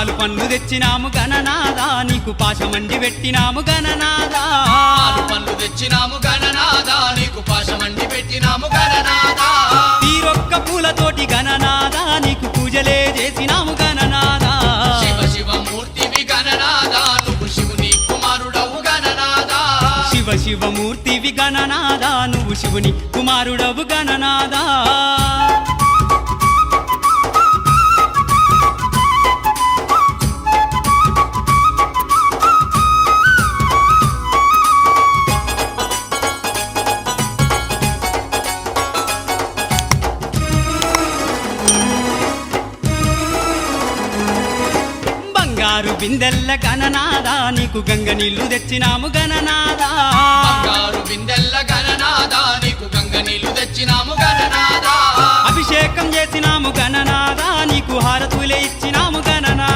పాలు పండ్లు తెచ్చినాము గణనాదా నీకు పాశమండి పెట్టినాము గణనాదా పాలు పండ్లు తెచ్చినాము గణనాదా నీకు పాశమండి పెట్టినాము గణనాదా తీరొక్క పూలతోటి గణనాదా నీకు పూజలే చేసినాము గణనాదా శివ శివ మూర్తివి గణనాదా నువ్వు శివుని కుమారుడవు గణనాదా శివ శివమూర్తివి గణనాదా నువ్వు శివుని కుమారుడవు గణనాదా బంగారు బిందెల్ల గణనాదా నీకు గంగ నీళ్లు తెచ్చినాము గణనాదా బంగారు బిందెల్ల గణనాదా నీకు గంగ నీళ్లు తెచ్చినాము గణనాదా అభిషేకం చేసినాము గణనాదా నీకు హారతులే ఇచ్చినాము గణనాదా